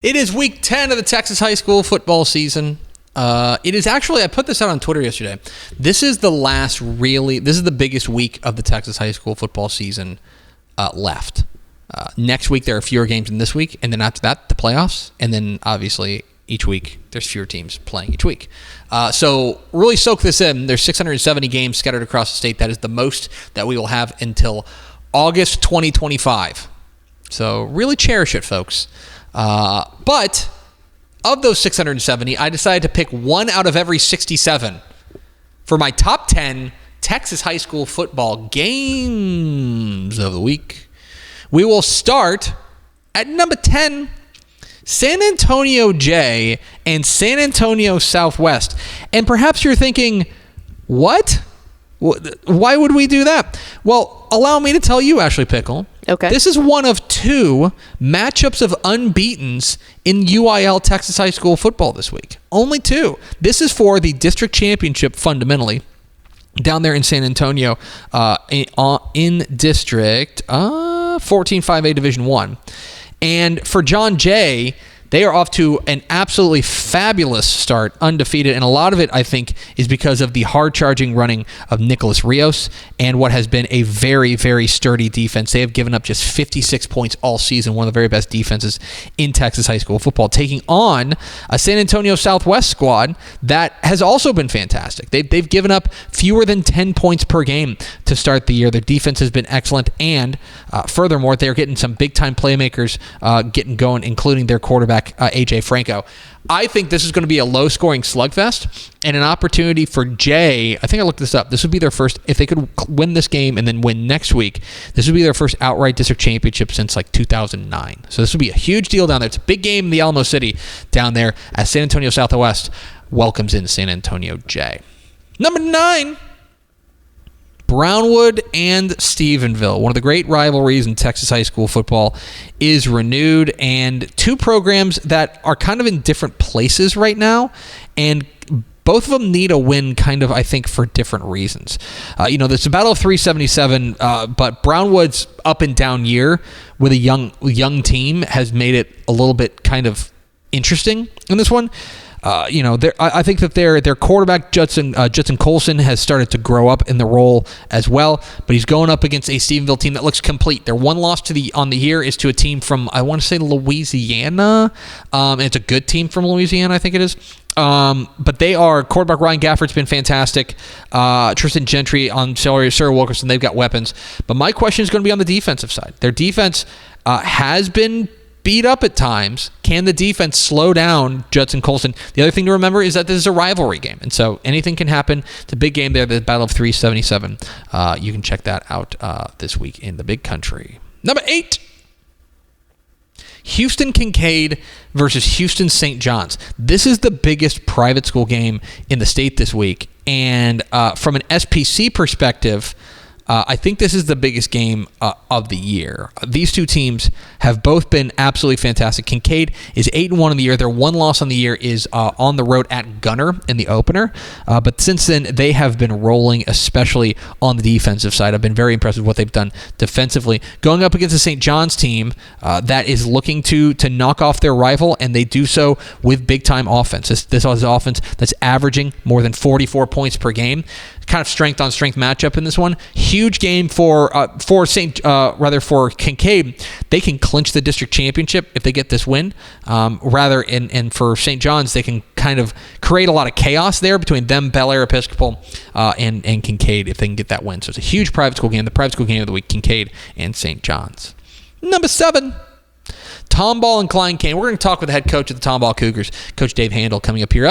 It is week 10 of the Texas high school football season. It is actually, I put this out on Twitter yesterday. This is the biggest week of the Texas high school football season left. Next week, there are fewer games than this week. And then after that, the playoffs. And then obviously each week, there's fewer teams playing each week. So really soak this in. There's 670 games scattered across the state. That is the most that we will have until August 2025. So really cherish it, folks. But of those 670, I decided to pick one out of every 67 for my top 10 Texas high school football games of the week. We will start at number 10, San Antonio J and San Antonio Southwest. And perhaps you're thinking, what? Why would we do that? Well, allow me to tell you, Ashley Pickle. Okay. This is one of two matchups of unbeatens in UIL Texas high school football this week. Only two. This is for the district championship fundamentally down there in San Antonio in District 14-5A Division 1. And for John Jay, they are off to an absolutely fabulous start, undefeated, and a lot of it, I think, is because of the hard-charging running of Nicholas Rios and what has been a very, very sturdy defense. They have given up just 56 points all season, one of the very best defenses in Texas high school football, taking on a San Antonio Southwest squad that has also been fantastic. They've given up fewer than 10 points per game to start the year. Their defense has been excellent, and furthermore, they're getting some big-time playmakers getting going, including their quarterback, AJ Franco. I think this is going to be a low-scoring slugfest and an opportunity for Jay. I think I looked this up. This would be their first, if they could win this game and then win next week, this would be their first outright district championship since like 2009. So this would be a huge deal down there. It's a big game in the Alamo City down there as San Antonio Southwest welcomes in San Antonio Jay. Number 9. Brownwood and Stevenville. One of the great rivalries in Texas high school football is renewed, and two programs that are kind of in different places right now, and both of them need a win kind of, I think, for different reasons. There's a battle of 377, but Brownwood's up and down year with a young team has made it a little bit kind of interesting in this one. I think that their quarterback, Judson Colson, has started to grow up in the role as well, but he's going up against a Stevenville team that looks complete. Their one loss on the year is to a team from, I want to say, Louisiana. And it's a good team from Louisiana, I think it is. But they are, quarterback Ryan Gafford's been fantastic. Tristan Gentry on Sarah Wilkerson, they've got weapons. But my question is going to be on the defensive side. Their defense has been beat up at times. Can the defense slow down Judson Colson? The other thing to remember is that this is a rivalry game, and so anything can happen. It's a big game there, the Battle of 377. You can check that out this week in the Big Country. Number 8, Houston Kincaid versus Houston St. John's. This is the biggest private school game in the state this week, and from an SPC perspective, I think this is the biggest game of the year. These two teams have both been absolutely fantastic. Kincaid is 8-1 on the year. Their one loss on the year is on the road at Gunner in the opener. But since then, they have been rolling, especially on the defensive side. I've been very impressed with what they've done defensively. Going up against the St. John's team that is looking to knock off their rival, and they do so with big-time offense. This is offense that's averaging more than 44 points per game. Kind of strength-on-strength matchup in this one. Huge game for Kincaid. They can clinch the district championship if they get this win. And for St. John's, they can kind of create a lot of chaos there between them, Bel Air Episcopal, and Kincaid if they can get that win. So it's a huge private school game. The private school game of the week, Kincaid and St. John's. Number 7. Tomball and Klein Kane. We're going to talk with the head coach of the Tomball Cougars, Coach Dave Handel, coming up here.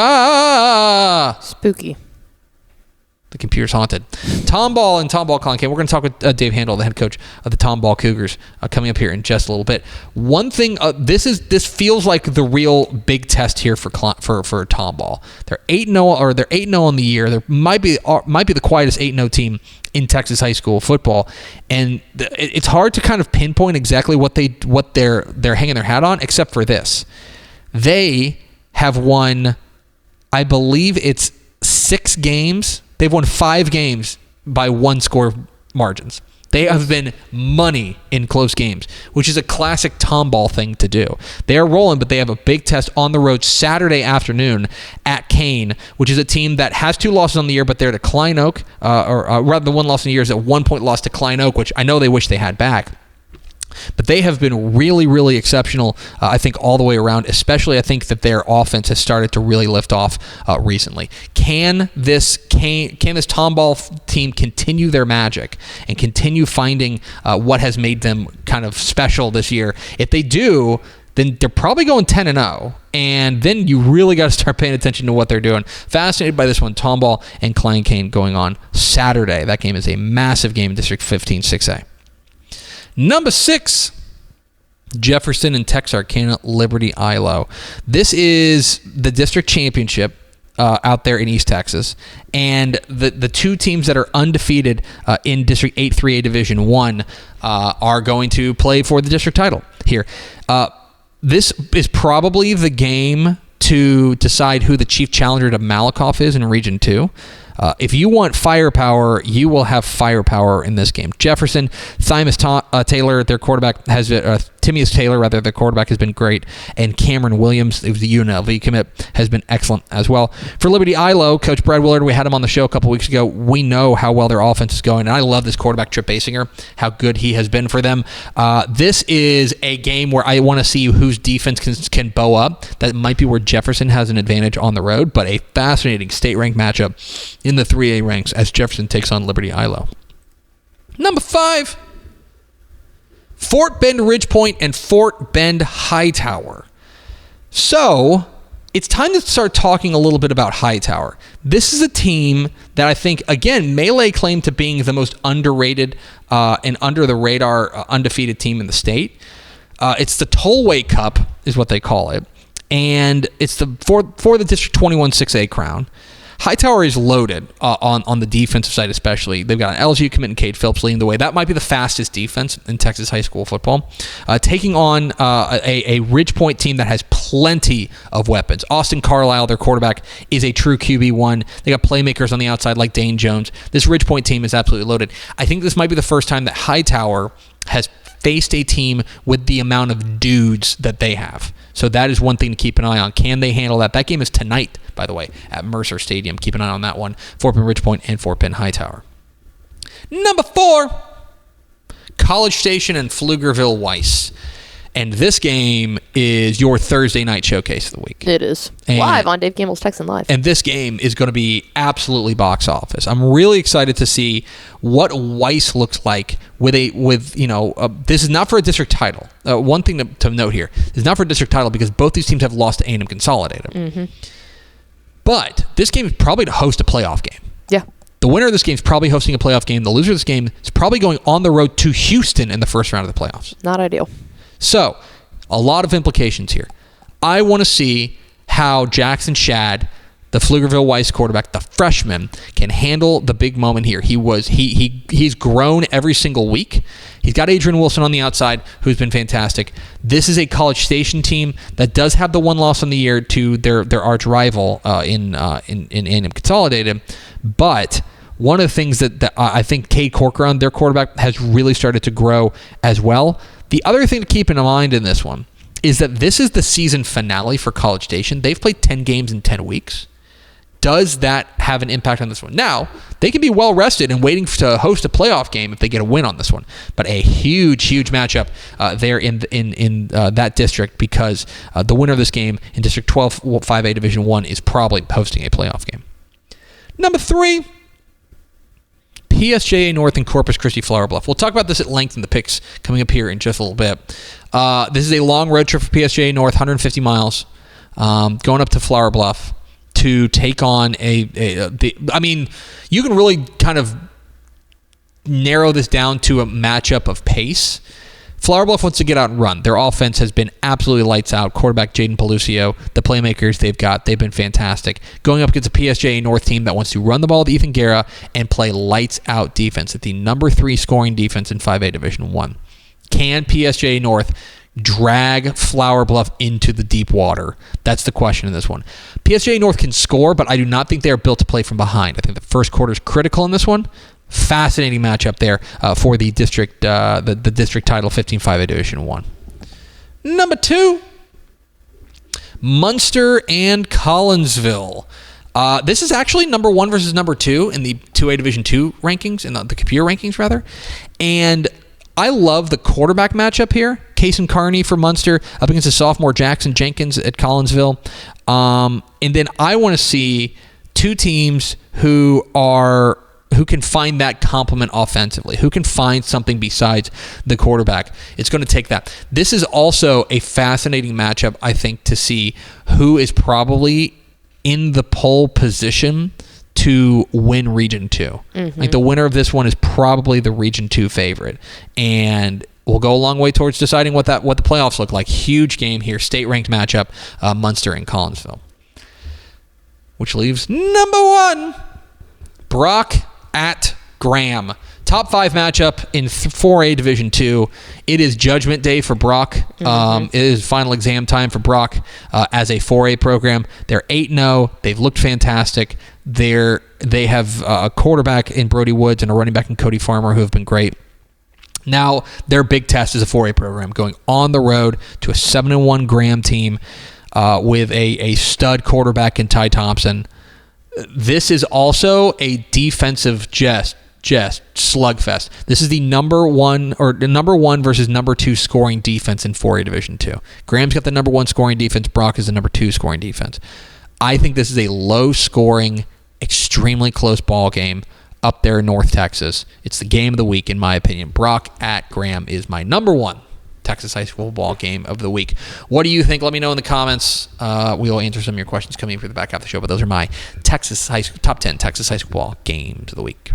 Spooky. The computer's haunted. Tomball and Tomball Klein Kane. We're going to talk with Dave Handel, the head coach of the Tomball Cougars, coming up here in just a little bit. One thing, this feels like the real big test here for Tomball. They're 8-0 or they're 8-0 on the year. They might be the quietest 8-0 team in Texas high school football, and it's hard to kind of pinpoint exactly what they're hanging their hat on, except for this. They have won, I believe it's 6 games. They've won 5 games by 1-score margins. They have been money in close games, which is a classic Tomball thing to do. They are rolling, but they have a big test on the road Saturday afternoon at Kane, which is a team that has 2 losses on the year, but they're to Klein Oak, or rather the 1 loss in the year is at 1 point loss to Klein Oak, which I know they wish they had back. But they have been really, really exceptional, I think, all the way around, especially I think that their offense has started to really lift off recently. Can this Tomball team continue their magic and continue finding what has made them kind of special this year? If they do, then they're probably going 10-0, and then you really got to start paying attention to what they're doing. Fascinated by this one, Tomball and Klein Kane going on Saturday. That game is a massive game in District 15 6A. Number 6, Jefferson and Texarkana Liberty ILO. This is the district championship out there in East Texas, and the 2 teams that are undefeated in District 8 3A Division 1 are going to play for the district title here. This is probably the game to decide who the chief challenger to Malakoff is in Region 2. If you want firepower, you will have firepower in this game. Jefferson, Taylor, their quarterback, Timius Taylor, rather, their quarterback has been great, and Cameron Williams, who's the UNLV commit, has been excellent as well. For Liberty ILO, Coach Brad Willard, we had him on the show a couple weeks ago. We know how well their offense is going, and I love this quarterback, Trip Basinger, how good he has been for them. This is a game where I want to see whose defense can bow up. That might be where Jefferson has an advantage on the road, but a fascinating state-ranked matchup in the 3A ranks as Jefferson takes on Liberty ILO. Number 5, Fort Bend Ridgepoint and Fort Bend Hightower. So it's time to start talking a little bit about Hightower. This is a team that I think, again, may lay claim to being the most underrated and under the radar undefeated team in the state. It's the Tollway Cup is what they call it, and it's for the District 21 6A crown. Hightower is loaded on the defensive side especially. They've got an LSU commit and Cade Phillips leading the way. That might be the fastest defense in Texas high school football. Taking on a Ridgepoint team that has plenty of weapons. Austin Carlisle, their quarterback, is a true QB1. They got playmakers on the outside like Dane Jones. This Ridgepoint team is absolutely loaded. I think this might be the first time that Hightower has faced a team with the amount of dudes that they have. So that is one thing to keep an eye on. Can they handle that? That game is tonight, by the way, at Mercer Stadium. Keep an eye on that one. Fort Bend Ridgepoint and Fort Bend Hightower. Number 4, College Station and Pflugerville Weiss. And this game is your Thursday night showcase of the week. It is. Live on Dave Campbell's Texan Live. And this game is going to be absolutely box office. I'm really excited to see what Weiss looks like this is not for a district title. One thing to note here, it's not for a district title because both these teams have lost to A&M Consolidated. Mm-hmm. But this game is probably to host a playoff game. Yeah. The winner of this game is probably hosting a playoff game. The loser of this game is probably going on the road to Houston in the first round of the playoffs. Not ideal. So, a lot of implications here. I want to see how Jackson Shad, the Pflugerville Weiss quarterback, the freshman, can handle the big moment here. He's grown every single week. He's got Adrian Wilson on the outside, who's been fantastic. This is a College Station team that does have the 1 loss on the year to their arch rival in A&M Consolidated, but one of the things that I think Cade Corcoran, their quarterback, has really started to grow as well. The other thing to keep in mind in this one is that this is the season finale for College Station. They've played 10 games in 10 weeks. Does that have an impact on this one? Now, they can be well rested and waiting to host a playoff game if they get a win on this one. But a huge, huge matchup there in that district because the winner of this game in District 12 5A Division 1 is probably hosting a playoff game. Number 3, PSJA North and Corpus Christi Flower Bluff. We'll talk about this at length in the picks coming up here in just a little bit. This is a long road trip for PSJA North, 150 miles, going up to Flower Bluff to take on you can really kind of narrow this down to a matchup of pace. Flower Bluff wants to get out and run. Their offense has been absolutely lights out. Quarterback Jaden Pelucio, the playmakers they've been fantastic. Going up against a PSJA North team that wants to run the ball with Ethan Guerra and play lights out defense at the number 3 scoring defense in 5A Division 1. Can PSJA North drag Flower Bluff into the deep water? That's the question in this one. PSJA North can score, but I do not think they are built to play from behind. I think the first quarter is critical in this one. Fascinating matchup there for the district the district title 15-5 Division 1. Number 2, Munster and Collinsville. This is actually number 1 versus number 2 in the 2A Division 2 rankings, in the computer rankings, rather. And I love the quarterback matchup here. Case and Carney for Munster up against the sophomore Jackson Jenkins at Collinsville. And then I want to see two teams who can find that complement offensively, who can find something besides the quarterback. It's going to take that. This is also a fascinating matchup, I think, to see who is probably in the pole position to win Region 2. Mm-hmm. Like the winner of this one is probably the Region 2 favorite. And we'll go a long way towards deciding what the playoffs look like. Huge game here, state-ranked matchup, Munster and Collinsville. Which leaves number 1, Brock at Graham. Top 5 matchup in 4A Division 2. It is judgment day for Brock. Mm-hmm. It is final exam time for Brock as a 4A program. They're 8-0. They've looked fantastic. They have a quarterback in Brody Woods and a running back in Cody Farmer who have been great. Now, their big test is a 4A program, going on the road to a 7-1 Graham team with a stud quarterback in Ty Thompson. This is also a defensive just slugfest. This is the number one versus number 2 scoring defense in 4A Division 2. Graham's got the number 1 scoring defense. Brock is the number 2 scoring defense. I think this is a low-scoring, extremely close ball game up there in North Texas. It's the game of the week, in my opinion. Brock at Graham is my number 1 Texas high school ball game of the week. What do you think? Let me know in the comments. We'll answer some of your questions coming in for the back half of the show, but those are my top 10 Texas high school ball games of the week.